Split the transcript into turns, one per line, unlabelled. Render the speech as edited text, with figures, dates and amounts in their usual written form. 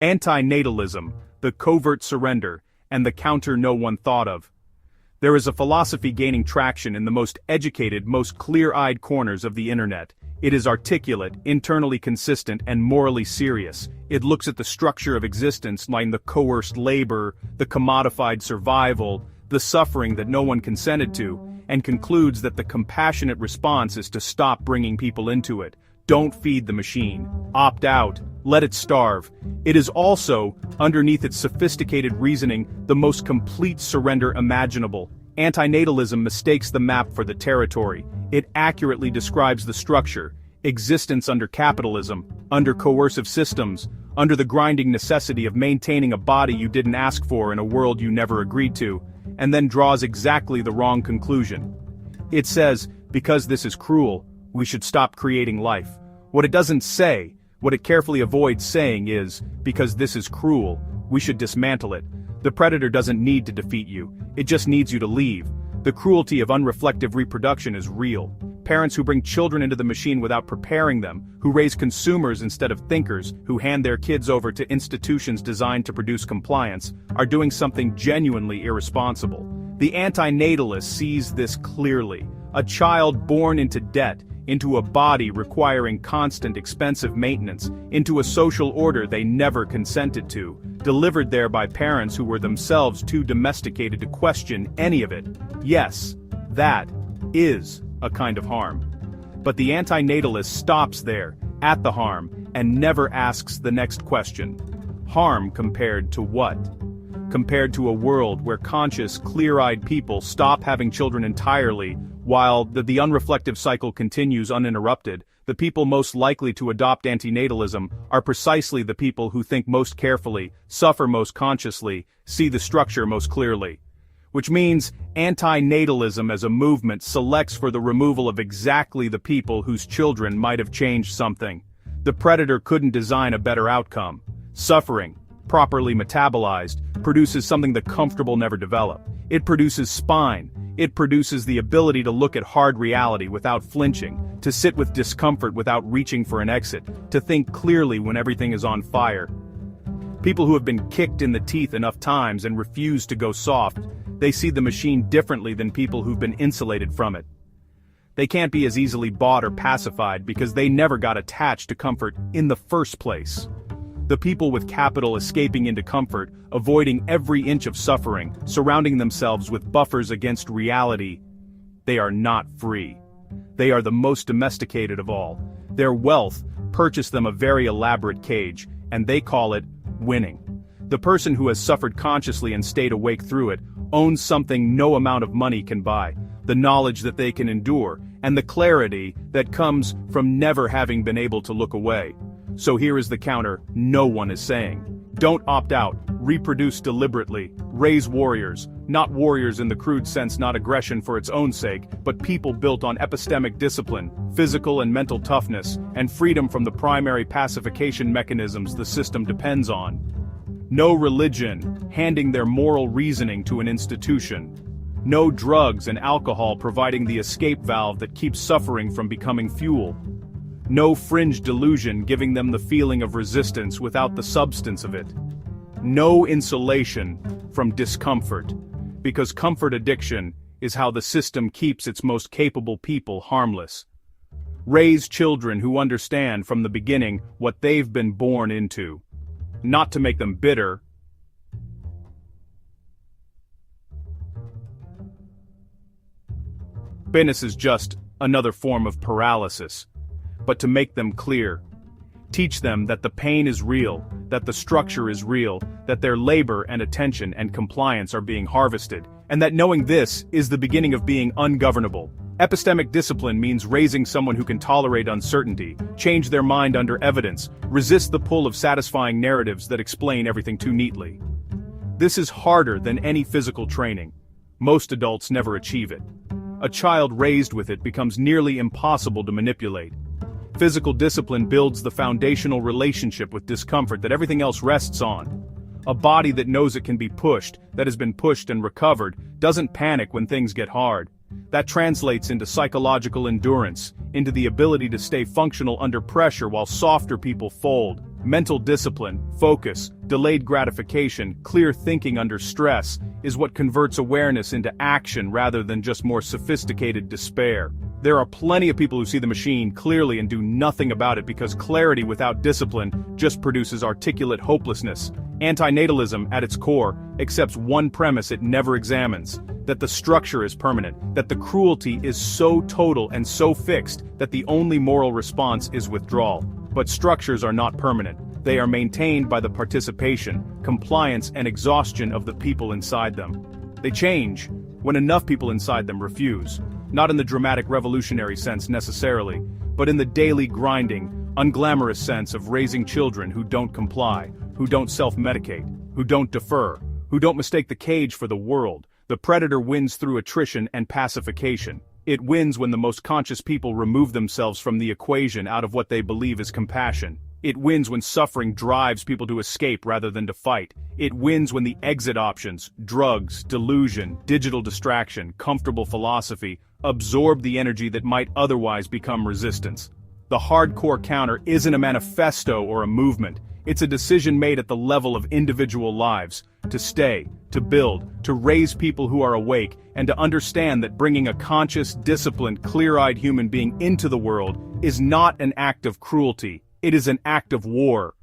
Antinatalism, the covert surrender, and the counter no one thought of. There is a philosophy gaining traction in the most educated, most clear-eyed corners of the internet. It is articulate, internally consistent, and morally serious. It looks at the structure of existence like the coerced labor, the commodified survival, the suffering that no one consented to, and concludes that the compassionate response is to stop bringing people into it. Don't feed the machine. Opt out. Let it starve. It is also, underneath its sophisticated reasoning, the most complete surrender imaginable. Antinatalism mistakes the map for the territory. It accurately describes the structure, existence under capitalism, under coercive systems, under the grinding necessity of maintaining a body you didn't ask for in a world you never agreed to, and then draws exactly the wrong conclusion. It says, because this is cruel, we should stop creating life. What it doesn't say, what it carefully avoids saying is, because this is cruel, we should dismantle it. The predator doesn't need to defeat you, it just needs you to leave. The cruelty of unreflective reproduction is real. Parents who bring children into the machine without preparing them, who raise consumers instead of thinkers, who hand their kids over to institutions designed to produce compliance, are doing something genuinely irresponsible. The antinatalist sees this clearly. A child born into debt, into a body requiring constant expensive maintenance, into a social order they never consented to, delivered there by parents who were themselves too domesticated to question any of it. Yes, that is a kind of harm. But the antinatalist stops there, at the harm, and never asks the next question. Harm compared to what? Compared to a world where conscious, clear-eyed people stop having children entirely, while the unreflective cycle continues uninterrupted. The people most likely to adopt antinatalism are precisely the people who think most carefully, suffer most consciously, see the structure most clearly. Which means antinatalism as a movement selects for the removal of exactly the people whose children might have changed something. The predator couldn't design a better outcome. Suffering, properly metabolized, produces something the comfortable never develop. It produces spine. It produces the ability to look at hard reality without flinching, to sit with discomfort without reaching for an exit, to think clearly when everything is on fire. People who have been kicked in the teeth enough times and refuse to go soft, they see the machine differently than people who've been insulated from it. They can't be as easily bought or pacified because they never got attached to comfort in the first place. The people with capital escaping into comfort, avoiding every inch of suffering, surrounding themselves with buffers against reality. They are not free. They are the most domesticated of all. Their wealth purchased them a very elaborate cage, and they call it winning. The person who has suffered consciously and stayed awake through it owns something no amount of money can buy, the knowledge that they can endure, and the clarity that comes from never having been able to look away. So here is the counter no one is saying. Don't opt out, reproduce deliberately, raise warriors, not warriors in the crude sense, not aggression for its own sake, but people built on epistemic discipline, physical and mental toughness, and freedom from the primary pacification mechanisms the system depends on. No religion, handing their moral reasoning to an institution. No drugs and alcohol providing the escape valve that keeps suffering from becoming fuel. No fringe delusion giving them the feeling of resistance without the substance of it. No insulation from discomfort, because comfort addiction is how the system keeps its most capable people harmless. Raise children who understand from the beginning what they've been born into. Not to make them bitter. Bitterness is just another form of paralysis. But to make them clear. Teach them that the pain is real, that the structure is real, that their labor and attention and compliance are being harvested, and that knowing this is the beginning of being ungovernable. Epistemic discipline means raising someone who can tolerate uncertainty, change their mind under evidence, resist the pull of satisfying narratives that explain everything too neatly. This is harder than any physical training. Most adults never achieve it. A child raised with it becomes nearly impossible to manipulate. Physical discipline builds the foundational relationship with discomfort that everything else rests on. A body that knows it can be pushed, that has been pushed and recovered, doesn't panic when things get hard. That translates into psychological endurance, into the ability to stay functional under pressure while softer people fold. Mental discipline, focus, delayed gratification, clear thinking under stress is what converts awareness into action rather than just more sophisticated despair. There are plenty of people who see the machine clearly and do nothing about it because clarity without discipline just produces articulate hopelessness. Antinatalism, at its core, accepts one premise it never examines: that the structure is permanent, that the cruelty is so total and so fixed that the only moral response is withdrawal. But structures are not permanent. They are maintained by the participation, compliance, and exhaustion of the people inside them. They change when enough people inside them refuse, not in the dramatic revolutionary sense necessarily, but in the daily grinding, unglamorous sense of raising children who don't comply, who don't self-medicate, who don't defer, who don't mistake the cage for the world. The predator wins through attrition and pacification. It wins when the most conscious people remove themselves from the equation out of what they believe is compassion. It wins when suffering drives people to escape rather than to fight. It wins when the exit options, drugs, delusion, digital distraction, comfortable philosophy, absorb the energy that might otherwise become resistance. The hardcore counter isn't a manifesto or a movement. It's a decision made at the level of individual lives, to stay, to build, to raise people who are awake, and to understand that bringing a conscious, disciplined, clear-eyed human being into the world is not an act of cruelty. It is an act of war.